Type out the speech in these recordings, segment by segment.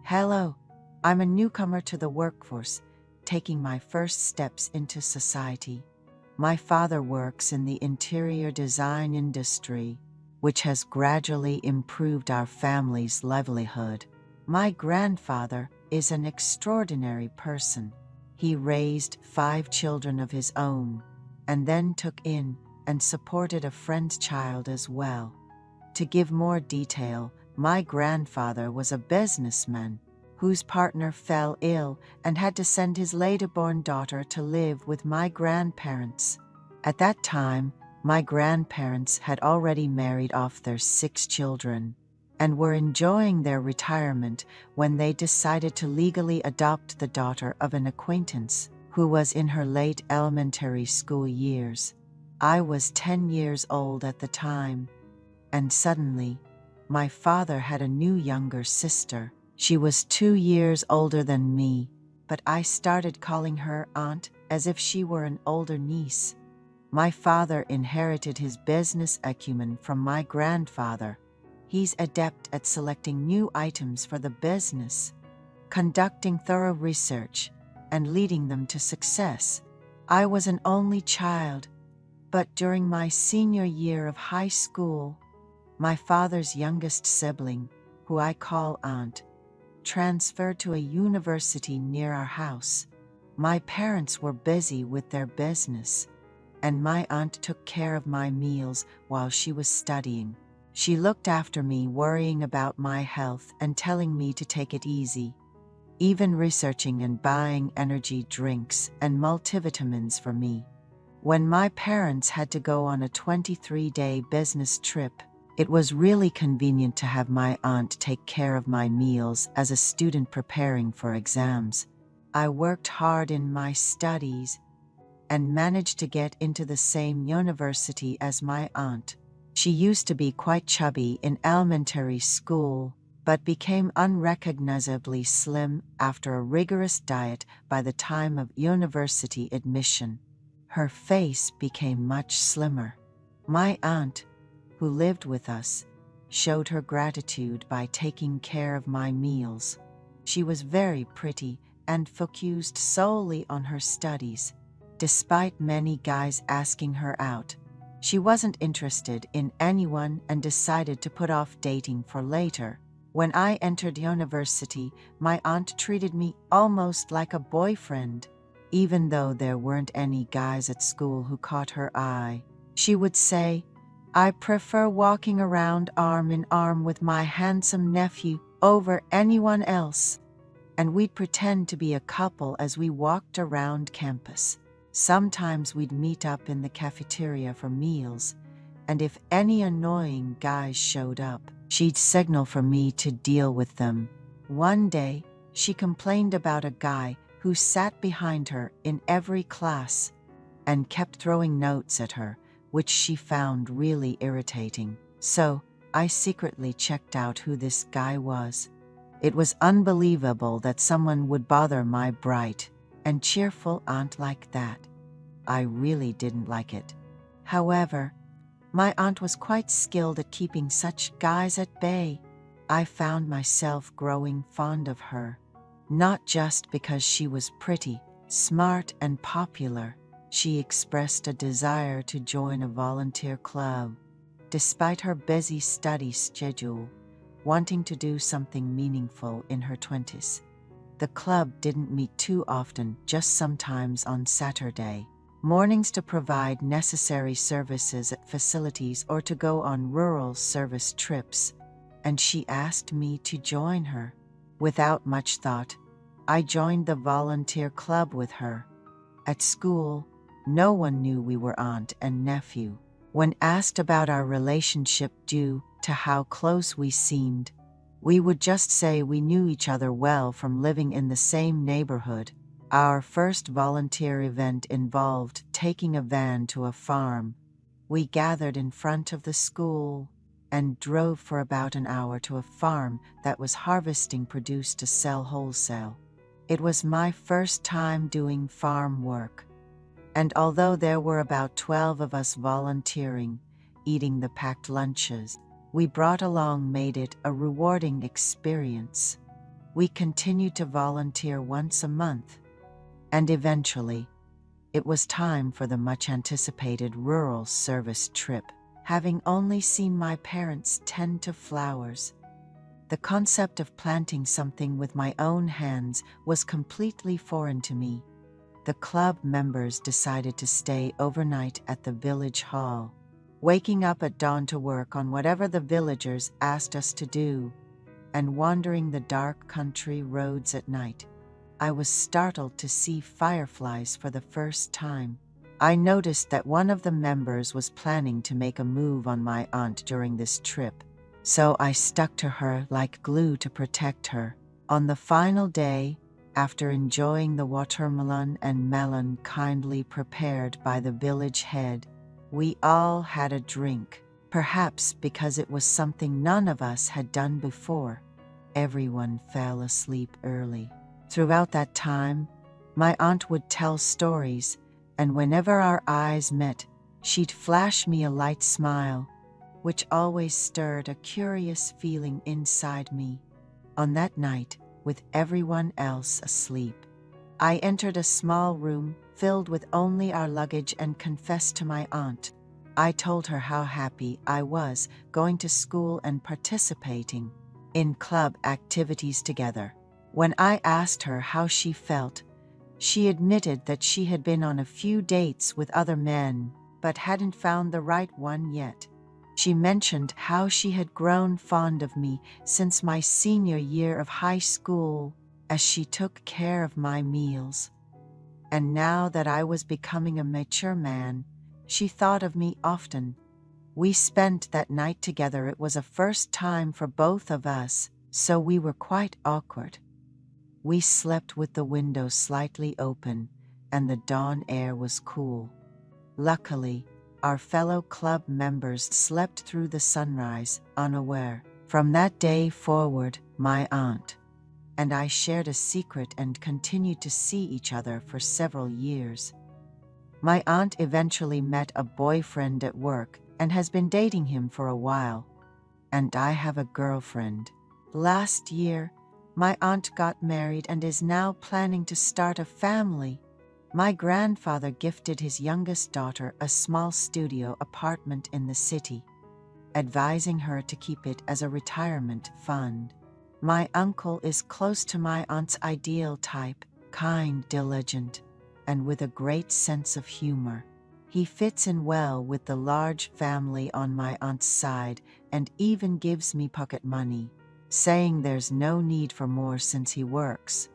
Hello, I'm a newcomer to the workforce, taking my first steps into society. My father works in the interior design industry, which has gradually improved our family's livelihood. My grandfather is an extraordinary person. He raised 5 children of his own, and then took in and supported a friend's child as well. To give more detail, my grandfather was a businessman whose partner fell ill and had to send his later-born daughter to live with my grandparents. At that time, my grandparents had already married off their 6 children and were enjoying their retirement when they decided to legally adopt the daughter of an acquaintance who was in her late elementary school years. I was 10 years old at the time, and suddenly, my father had a new younger sister. She was 2 years older than me, but I started calling her aunt as if she were an older niece. My father inherited his business acumen from my grandfather. He's adept at selecting new items for the business, conducting thorough research, and leading them to success. I was an only child, but during my senior year of high school, my father's youngest sibling, who I call aunt, transferred to a university near our house. My parents were busy with their business, and my aunt took care of my meals while she was studying. She looked after me, worrying about my health and telling me to take it easy, even researching and buying energy drinks and multivitamins for me. When my parents had to go on a 23-day business trip, it was really convenient to have my aunt take care of my meals as a student preparing for exams. I worked hard in my studies and managed to get into the same university as my aunt. She used to be quite chubby in elementary school, but became unrecognizably slim after a rigorous diet by the time of university admission. Her face became much slimmer. My aunt, who lived with us, showed her gratitude by taking care of my meals. She was very pretty and focused solely on her studies. Despite many guys asking her out, she wasn't interested in anyone and decided to put off dating for later. When I entered university, my aunt treated me almost like a boyfriend. Even though there weren't any guys at school who caught her eye, she would say, "I prefer walking around arm in arm with my handsome nephew over anyone else." And we'd pretend to be a couple as we walked around campus. Sometimes we'd meet up in the cafeteria for meals, and if any annoying guys showed up, she'd signal for me to deal with them. One day, she complained about a guy who sat behind her in every class and kept throwing notes at her, which she found really irritating. So, I secretly checked out who this guy was. It was unbelievable that someone would bother my bright and cheerful aunt like that. I really didn't like it. However, my aunt was quite skilled at keeping such guys at bay. I found myself growing fond of her, not just because she was pretty, smart, and popular. She expressed a desire to join a volunteer club, despite her busy study schedule, wanting to do something meaningful in her 20s. The club didn't meet too often, just sometimes on Saturday mornings to provide necessary services at facilities or to go on rural service trips, and she asked me to join her. Without much thought, I joined the volunteer club with her. At school, no one knew we were aunt and nephew. When asked about our relationship due to how close we seemed, we would just say we knew each other well from living in the same neighborhood. Our first volunteer event involved taking a van to a farm. We gathered in front of the school and drove for about an hour to a farm that was harvesting produce to sell wholesale. It was my first time doing farm work, and although there were about 12 of us volunteering, eating the packed lunches we brought along made it a rewarding experience. We continued to volunteer once a month, and eventually, it was time for the much-anticipated rural service trip. Having only seen my parents tend to flowers, the concept of planting something with my own hands was completely foreign to me. The club members decided to stay overnight at the village hall, waking up at dawn to work on whatever the villagers asked us to do, and wandering the dark country roads at night. I was startled to see fireflies for the first time. I noticed that one of the members was planning to make a move on my aunt during this trip, so I stuck to her like glue to protect her. On the final day, after enjoying the watermelon and melon kindly prepared by the village head, we all had a drink, perhaps because it was something none of us had done before. Everyone fell asleep early. Throughout that time, my aunt would tell stories, and whenever our eyes met, she'd flash me a light smile, which always stirred a curious feeling inside me. On that night, with everyone else asleep, I entered a small room filled with only our luggage and confessed to my aunt. I told her how happy I was going to school and participating in club activities together. When I asked her how she felt, she admitted that she had been on a few dates with other men, but hadn't found the right one yet. She mentioned how she had grown fond of me since my senior year of high school, as she took care of my meals. And now that I was becoming a mature man, she thought of me often. We spent that night together. It was a first time for both of us, so we were quite awkward. We slept with the window slightly open, and the dawn air was cool. Luckily, our fellow club members slept through the sunrise, unaware. From that day forward, my aunt and I shared a secret and continued to see each other for several years. My aunt eventually met a boyfriend at work and has been dating him for a while. And I have a girlfriend. Last year, my aunt got married and is now planning to start a family. My grandfather gifted his youngest daughter a small studio apartment in the city, advising her to keep it as a retirement fund. My uncle is close to my aunt's ideal type, kind, diligent, and with a great sense of humor. He fits in well with the large family on my aunt's side and even gives me pocket money, saying there's no need for more since he works,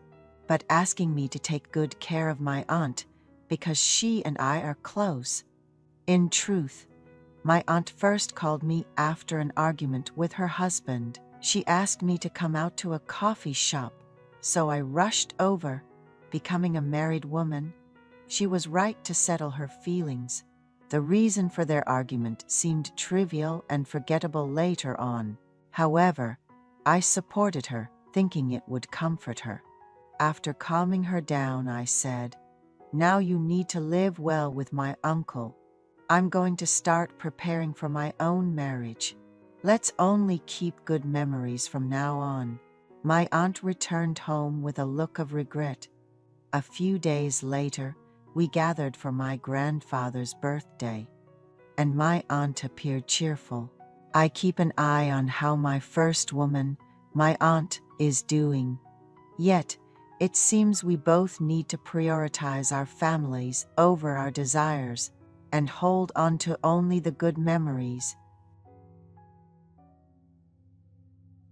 but asking me to take good care of my aunt because she and I are close. In truth, my aunt first called me after an argument with her husband. She asked me to come out to a coffee shop, so I rushed over. Becoming a married woman, she was right to settle her feelings. The reason for their argument seemed trivial and forgettable later on. However, I supported her, thinking it would comfort her. After calming her down, I said, "Now you need to live well with my uncle. I'm going to start preparing for my own marriage. Let's only keep good memories from now on." My aunt returned home with a look of regret. A few days later, we gathered for my grandfather's birthday, and my aunt appeared cheerful. I keep an eye on how my first woman, my aunt, is doing. Yet, it seems we both need to prioritize our families over our desires and hold on to only the good memories.